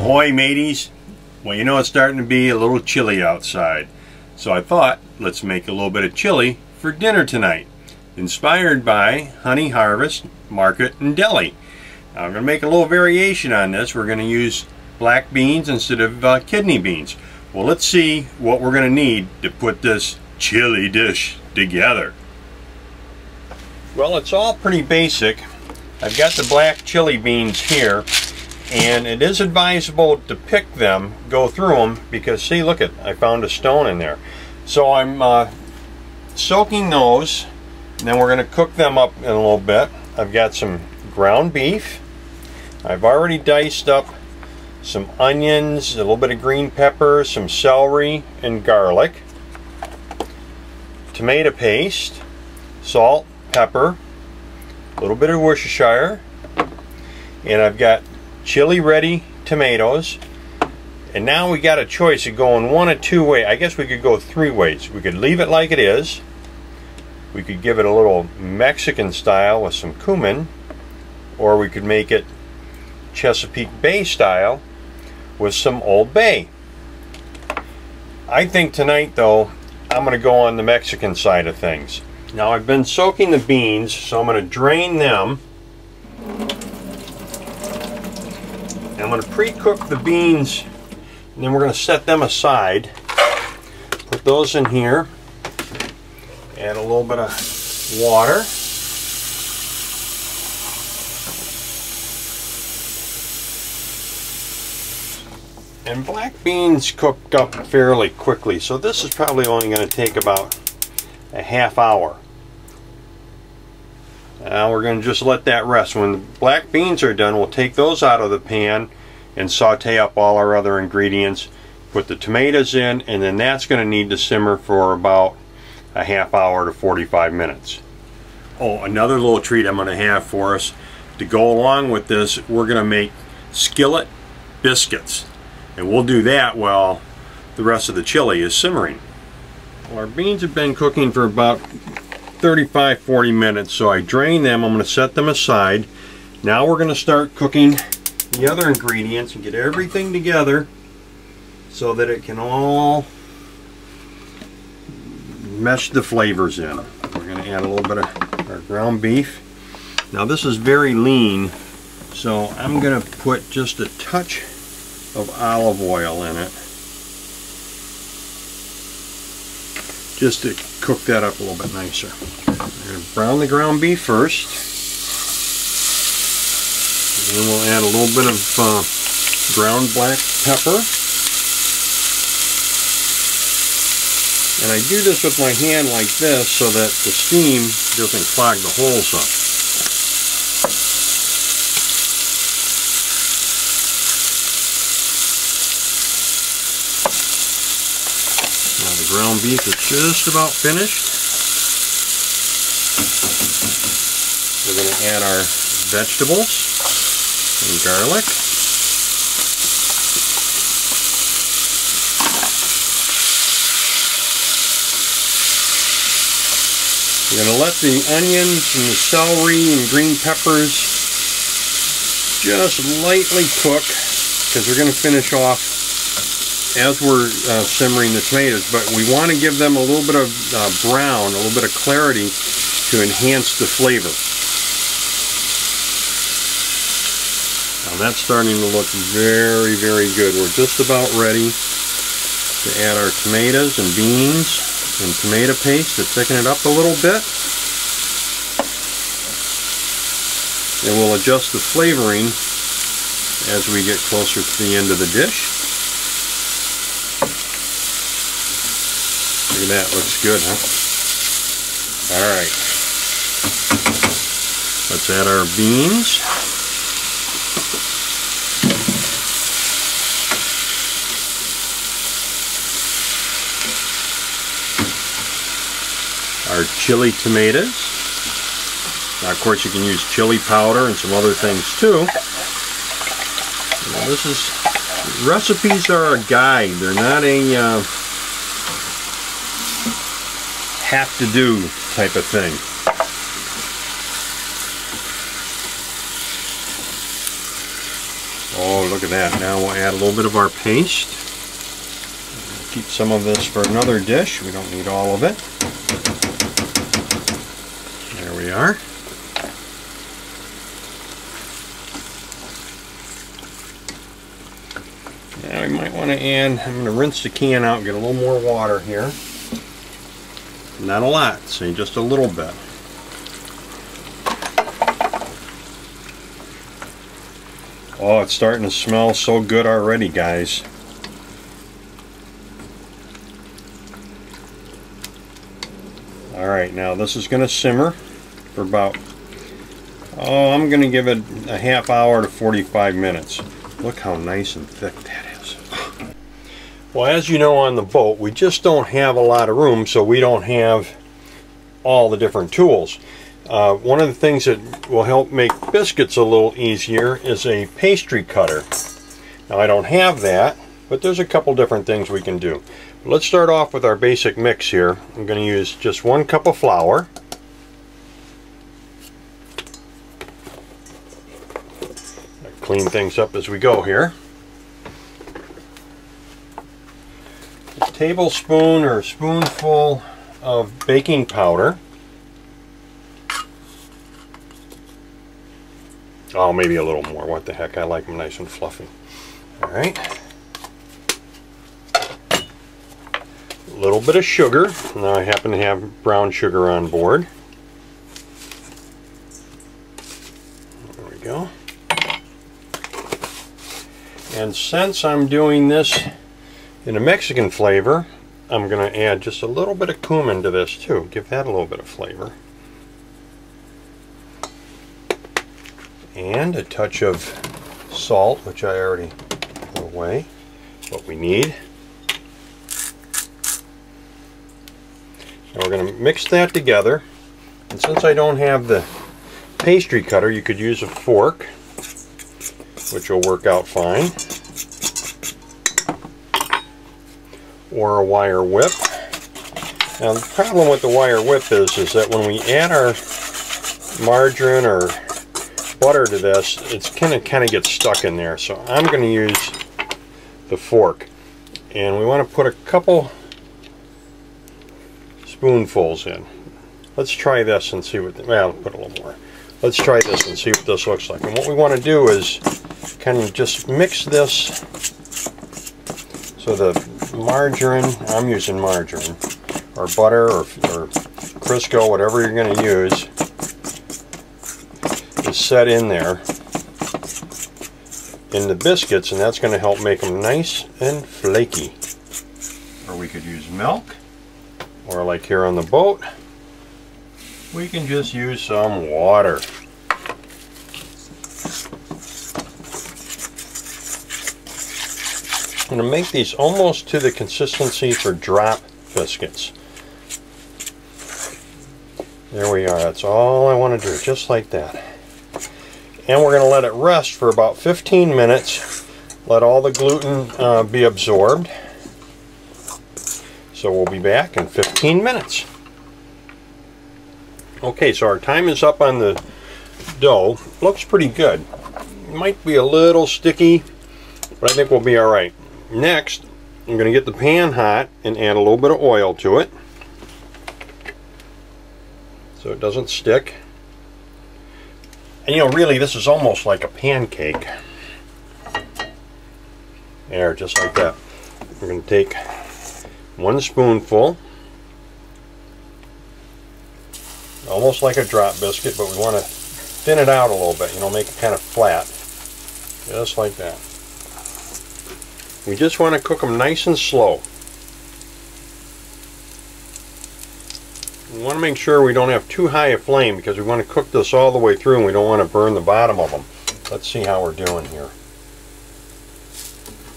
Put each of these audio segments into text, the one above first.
Ahoy, mateys! Well, you know it's starting to be a little chilly outside, so I thought let's make a little bit of chili for dinner tonight, inspired by Honey Harvest Market and Deli. Now, I'm going to make a little variation on this. We're going to use black beans instead of kidney beans. Well, let's see what we're going to need to put this chili dish together. Well, it's all pretty basic. I've got the black chili beans here, and it is advisable to pick them, go through them, because see, look at, I found a stone in there. So I'm soaking those, and then we're going to cook them up in a little bit. I've got some ground beef. I've already diced up some onions, a little bit of green pepper, some celery and garlic, tomato paste, salt, pepper, a little bit of Worcestershire, and I've got chili ready tomatoes. And now we got a choice of going one of two ways. I guess we could go three ways. We could leave it like it is. We could give it a little Mexican style with some cumin, or we could make it Chesapeake Bay style with some Old Bay. I think tonight though I'm going to go on the Mexican side of things. Now I've been soaking the beans, so I'm going to drain them. I'm going to pre-cook the beans, and then we're going to set them aside. Put those in here. Add a little bit of water. And black beans cook up fairly quickly, so this is probably only going to take about a half hour. Now we're going to just let that rest. When the black beans are done, we'll take those out of the pan and saute up all our other ingredients. Put the tomatoes in, and then that's going to need to simmer for about a half hour to 45 minutes. Oh, another little treat I'm going to have for us to go along with this, we're going to make skillet biscuits. And we'll do that while the rest of the chili is simmering. Well, our beans have been cooking for about 35-40 minutes, so I drained them. I'm going to set them aside. Now we're going to start cooking the other ingredients and get everything together so that it can all mesh the flavors in. We're going to add a little bit of our ground beef. Now this is very lean, so I'm going to put just a touch of olive oil in it, just to cook that up a little bit nicer. I'm going to brown the ground beef first, and then we'll add a little bit of ground black pepper. And I do this with my hand like this so that the steam doesn't clog the holes up. Now the ground beef is just about finished. We're going to add our vegetables and garlic. We're going to let the onions and the celery and green peppers just lightly cook, because we're going to finish off as we're simmering the tomatoes, but we want to give them a little bit of brown, a little bit of clarity to enhance the flavor. Now that's starting to look very, very good. We're just about ready to add our tomatoes and beans and tomato paste to thicken it up a little bit. And we'll adjust the flavoring as we get closer to the end of the dish. Look at that, looks good, huh? Alright. Let's add our beans. Our chili tomatoes. Now, of course, you can use chili powder and some other things too. Now, this is, recipes are a guide. They're not a have-to-do type of thing. Oh, look at that. Now we'll add a little bit of our paste. Keep some of this for another dish. We don't need all of it. There we are. Now we might want to add, I'm going to rinse the can out and get a little more water here. Not a lot, see, just a little bit. Oh, it's starting to smell so good already, guys. Alright, now this is going to simmer for about, oh, I'm going to give it a half hour to 45 minutes. Look how nice and thick that is. Well, as you know, on the boat, we just don't have a lot of room, so we don't have all the different tools. One of the things that will help make biscuits a little easier is a pastry cutter. Now, I don't have that, but there's a couple different things we can do. Let's start off with our basic mix here. I'm going to use just 1 cup of flour. Clean things up as we go here. A tablespoon or a spoonful of baking powder. Oh, maybe a little more. What the heck? I like them nice and fluffy. All right. A little bit of sugar. Now I happen to have brown sugar on board. There we go. And since I'm doing this in a Mexican flavor, I'm going to add just a little bit of cumin to this too. Give that a little bit of flavor. And a touch of salt, which I already put away, what we need. Now we're going to mix that together. And since I don't have the pastry cutter, you could use a fork, which will work out fine, or a wire whip. Now the problem with the wire whip is that when we add our margarine or butter to this, it's kind of gets stuck in there. So I'm going to use the fork, and we want to put a couple spoonfuls in. Let's try this and see what. Well, put a little more. Let's try this and see what this looks like. And what we want to do is kind of just mix this so the margarine, I'm using margarine, or butter, or Crisco, whatever you're going to use, is set in there in the biscuits, and that's going to help make them nice and flaky. Or we could use milk, or like here on the boat, we can just use some water. I'm going to make these almost to the consistency for drop biscuits. There we are. That's all I want to do, just like that. And we're going to let it rest for about 15 minutes. Let all the gluten be absorbed. So we'll be back in 15 minutes. Okay, so our time is up on the dough. Looks pretty good. It might be a little sticky, but I think we'll be all right. Next, I'm going to get the pan hot and add a little bit of oil to it so it doesn't stick. And you know, really, this is almost like a pancake. There, just like that. We're going to take 1 spoonful, almost like a drop biscuit, but we want to thin it out a little bit, you know, make it kind of flat, just like that. We just want to cook them nice and slow. We want to make sure we don't have too high a flame, because we want to cook this all the way through and we don't want to burn the bottom of them. Let's see how we're doing here.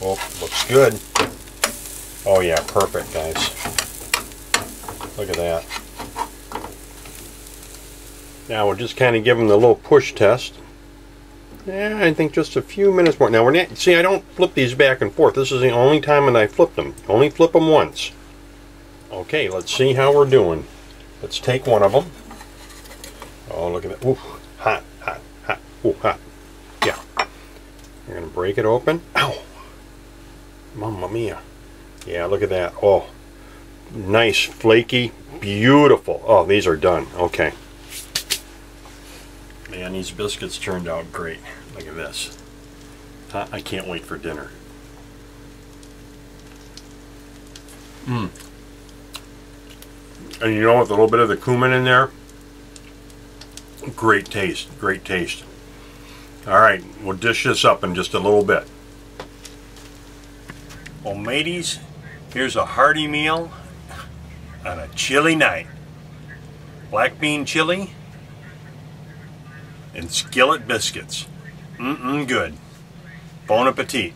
Oh, looks good. Oh yeah, perfect, guys. Look at that. Now we'll just kind of give them the little push test. Yeah, I think just a few minutes more. Now we're not, see, I don't flip these back and forth. This is the only time that I flipped them. Only flip them once. Okay, let's see how we're doing. Let's take one of them. Oh, look at that. Ooh, hot, hot, hot. Ooh, hot. Yeah. I'm going to break it open. Ow! Mamma mia. Yeah, look at that. Oh, nice, flaky, beautiful. Oh, these are done. Okay. Man, these biscuits turned out great. Look at this. I can't wait for dinner. And you know, with a little bit of the cumin in there, great taste, great taste. All right, we'll dish this up in just a little bit. Well, mateys, here's a hearty meal on a chilly night. Black bean chili and skillet biscuits. Good. Bon appetit.